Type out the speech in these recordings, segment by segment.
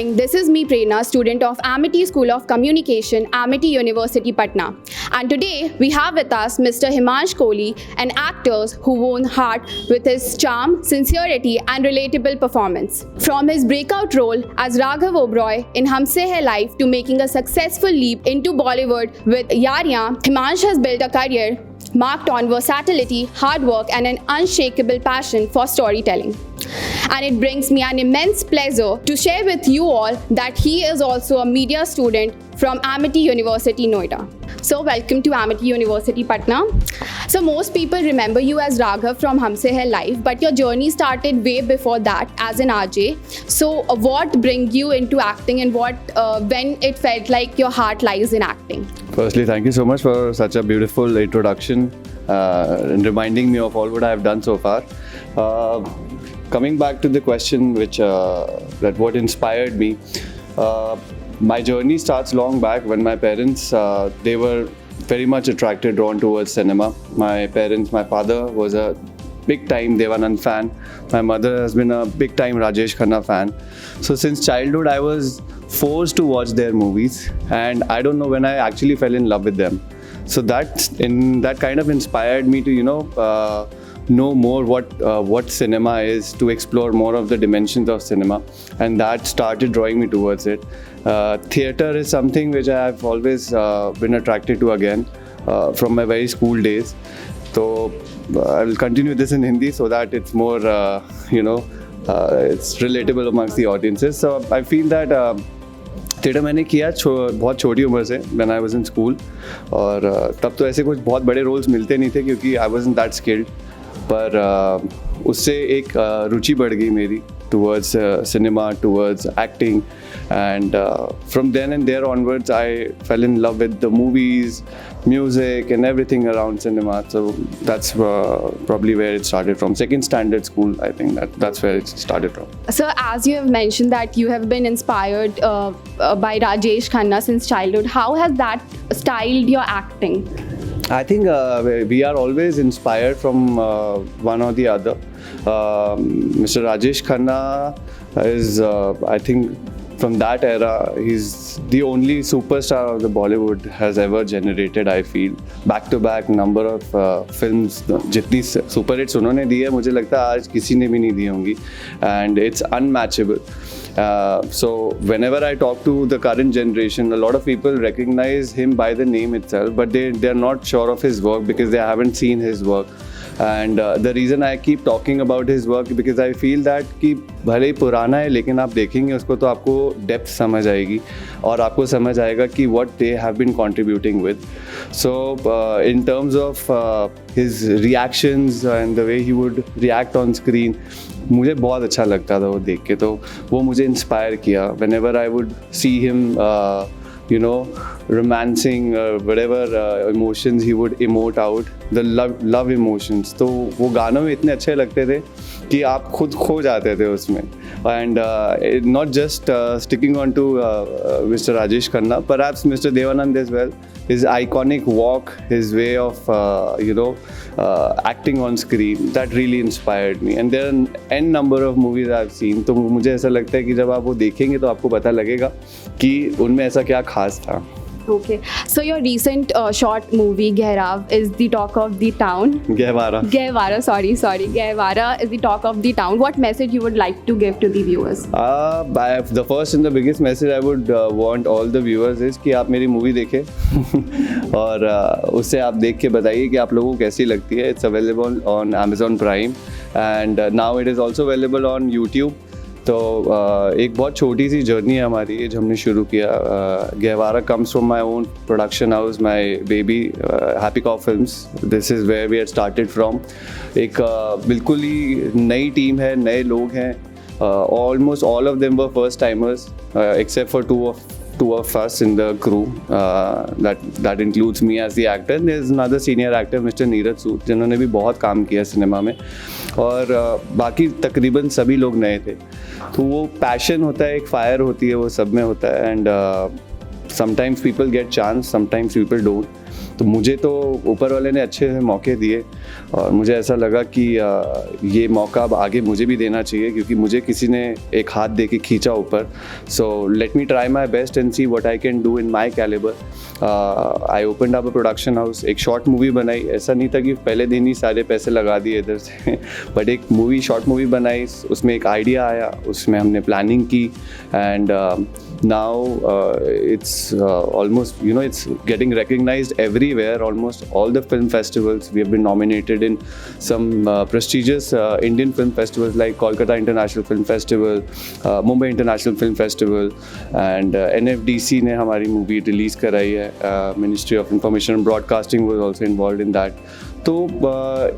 morning. This is me, Prerna, student of Amity School of Communication, Amity University, Patna. And today we have with us Mr. Himansh Kohli, an actor who won heart with his charm, sincerity, and relatable performance. From his breakout role as Raghav Oberoi in Humse Hai Life to making a successful leap into Bollywood with Yaariyan, Himansh has built a career marked on versatility, hard work, and an unshakable passion for storytelling. And it brings me an immense pleasure to share with you all that he is also a media student from Amity University, Noida. So welcome to Amity University, Patna. So most people remember you as Raghav from Humse Hai Life, but your journey started way before that as an RJ. So what brings you into acting, and when it felt like your heart lies in acting? Firstly, thank you so much for such a beautiful introduction and reminding me of all what I have done so far. Coming back to the question, that what inspired me, my journey starts long back when my parents, they were very much drawn towards cinema. My father was a big time Devanand fan. My mother has been a big time Rajesh Khanna fan. So since childhood, I was forced to watch their movies, and I don't know when I actually fell in love with them. So that kind of inspired me to know more what cinema is, to explore more of the dimensions of cinema, and that started drawing me towards it. Theatre is something which I have always been attracted to again from my very school days. So I will continue this in Hindi so that it's more it's relatable amongst the audiences. So I feel that theatre मैंने किया बहुत छोटी उम्र से when I was in school, और तब तो ऐसे कुछ बहुत बड़े रोल्स मिलते नहीं थे क्योंकि आई वाज़न्ट दैट स्किल्ड, पर उससे एक रुचि बढ़ गई मेरी towards cinema, towards acting, and from then and there onwards I fell in love with the movies, music, and everything around cinema. So that's probably where it started from. Second standard school, I think that's where it started from. So as you have mentioned that you have been inspired by Rajesh Khanna since childhood, how has that styled your acting? I think we are always inspired from one or the other. Mr. Rajesh Khanna is, I think, from that era, he's the only superstar of the Bollywood has ever generated. I feel back-to-back number of films, जितनी super hits उन्होंने दी है, मुझे लगता है आज किसी ने भी नहीं दी होंगी, and it's unmatchable. So whenever I talk to the current generation, a lot of people recognize him by the name itself, but they're not sure of his work because they haven't seen his work. And the reason I keep talking about his work because I feel that कि भले ही पुराना है लेकिन आप देखेंगे उसको तो आपको डेप्थ समझ आएगी और आपको समझ आएगा कि what they have been contributing with. So in terms of his reactions and the way he would react on screen, मुझे बहुत अच्छा लगता था वो देख के, तो वो मुझे इंस्पायर किया. Whenever I would see him romancing whatever emotions he would emote out, the love emotions, तो वो गानों में इतने अच्छे लगते थे कि आप खुद खो जाते थे उसमें. And not just sticking on to Mr. Rajesh Khanna, perhaps Mr. Devanand as well. His iconic walk, his way of acting on screen, that really inspired me. And there are n number of movies I've seen. तो मुझे ऐसा लगता है कि जब आप वो देखेंगे तो आपको पता लगेगा कि उनमें ऐसा क्या खास था. Okay, so your recent short movie Gehrav is the talk of the town. Gehwara, sorry. Gehwara is the talk of the town. What message you would like to give to the viewers? The first and the biggest message I would want all the viewers is कि आप मेरी movie देखें और उससे आप देख के बताइए कि आप लोगों को कैसी लगती है. It's available on Amazon Prime and now it is also available on YouTube. तो एक बहुत छोटी सी जर्नी है हमारी जो हमने शुरू किया. Gehwara comes from my own production house, my baby happy कॉ films. This is where we had started from. एक बिल्कुल ही नई टीम है, नए लोग हैं. Almost all of them were first timers except for two of us in the crew. That includes me as the actor. There's another senior actor, Mr. Neeraj Sood, जिन्होंने भी बहुत काम किया सिनेमा में, और बाकी तकरीबन सभी लोग नए थे. तो वो पैशन होता है, एक फायर होती है, वो सब में होता है. And sometimes people get chance, sometimes people don't. तो मुझे तो ऊपर वाले ने अच्छे मौके दिए और मुझे ऐसा लगा कि ये मौका अब आगे मुझे भी देना चाहिए, क्योंकि मुझे किसी ने एक हाथ दे के खींचा ऊपर. So let me try my best and see what I can do in my calibre. I opened up a production house, एक शॉर्ट मूवी बनाई. ऐसा नहीं था कि पहले दिन ही सारे पैसे लगा दिए इधर से बट एक शॉर्ट मूवी बनाई, उसमें एक आइडिया आया, उसमें हमने प्लानिंग की and now it's almost, you know, it's getting recognized everywhere. Almost all the film festivals we have been nominated in some prestigious Indian film festivals like Kolkata International Film Festival, Mumbai International Film Festival, and NFDC ने हमारी movie release कराई है. Ministry of Information and Broadcasting was also involved in that. तो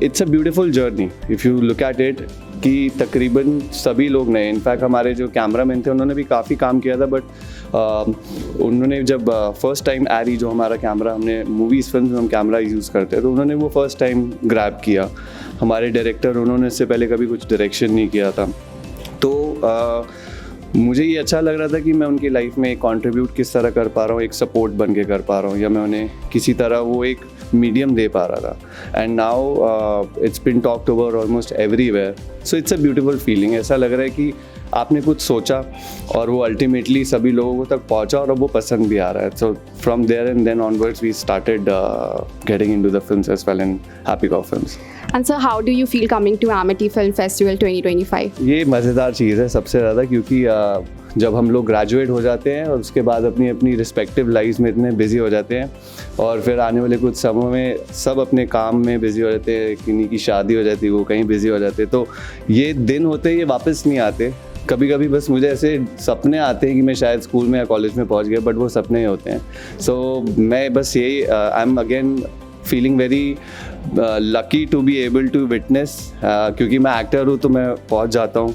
it's a beautiful journey if you look at it, कि तकरीबन सभी लोग नए, इनफैक्ट हमारे जो कैमरामैन थे उन्होंने भी काफ़ी काम किया था, बट उन्होंने जब फर्स्ट टाइम एरी जो हमारा कैमरा, हमने मूवीज़ फिल्म में हम कैमरा यूज़ करते हैं, तो उन्होंने वो फर्स्ट टाइम ग्रैब किया. हमारे डायरेक्टर, उन्होंने इससे पहले कभी कुछ डायरेक्शन नहीं किया था. तो मुझे ये अच्छा लग रहा था कि मैं उनकी लाइफ में एक कंट्रीब्यूट किस तरह कर पा रहा हूँ, एक सपोर्ट बन के कर पा रहा हूँ, या मैं उन्हें किसी तरह वो एक मीडियम दे पा रहा था. And now it's been talked over almost everywhere. So it's a beautiful feeling. ऐसा लग रहा है कि आपने कुछ सोचा और वो अल्टीमेटली सभी लोगों तक पहुंचा और अब वो पसंद भी आ रहा है. So from there and then onwards we started getting into the films as well in Happy कॉ Films. And so how do you feel coming to Amity Film Festival 2025? ये मज़ेदार चीज़ है सबसे ज़्यादा, क्योंकि जब हम लोग ग्रेजुएट हो जाते हैं और उसके बाद अपनी अपनी रिस्पेक्टिव लाइफ में इतने बिजी हो जाते हैं और फिर आने वाले कुछ समय में सब अपने काम में बिजी हो जाते हैं, किन्हीं की शादी हो जाती है, वो कहीं बिजी हो जाते हैं, तो ये दिन होते हैं, ये वापस नहीं आते. कभी कभी बस मुझे ऐसे सपने आते हैं कि मैं शायद स्कूल में या कॉलेज में पहुंच गया, बट वो सपने ही होते हैं. सो मैं बस यही, I am again feeling very lucky to be able to witness, क्योंकि मैं एक्टर हूँ तो मैं पहुँच जाता हूँ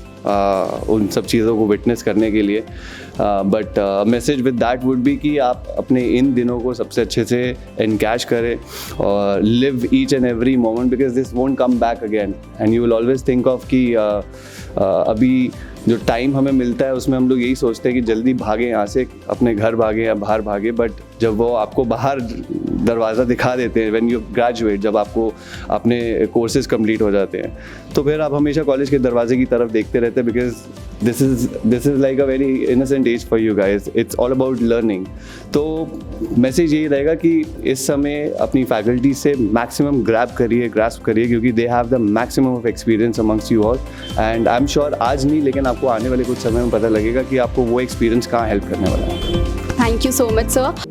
उन सब चीज़ों को विटनेस करने के लिए. But message with that would be कि आप अपने इन दिनों को सबसे अच्छे से एनकैश करें और live each and every moment, because this won't come back again and you will always think of कि अभी जो टाइम हमें मिलता है उसमें हम लोग यही सोचते हैं कि जल्दी भागें यहाँ से, अपने घर भागें या बाहर भागें. बट जब वो आपको बाहर दरवाज़ा दिखा देते हैं, व्हेन यू ग्रेजुएट, जब आपको अपने कोर्सेज कंप्लीट हो जाते हैं, तो फिर आप हमेशा कॉलेज के दरवाजे की तरफ देखते रहते हैं, because this is like a very innocent age for you guys. It's all about learning. तो मैसेज यही रहेगा कि इस समय अपनी फैकल्टी से मैक्सिमम ग्रैस्प करिए, क्योंकि they have the maximum of experience amongst you all. And I am sure आज नहीं, लेकिन आपको आने वाले कुछ समय में पता लगेगा कि आपको वो एक्सपीरियंस कहाँ हेल्प करने वाला है. Thank you so much, sir.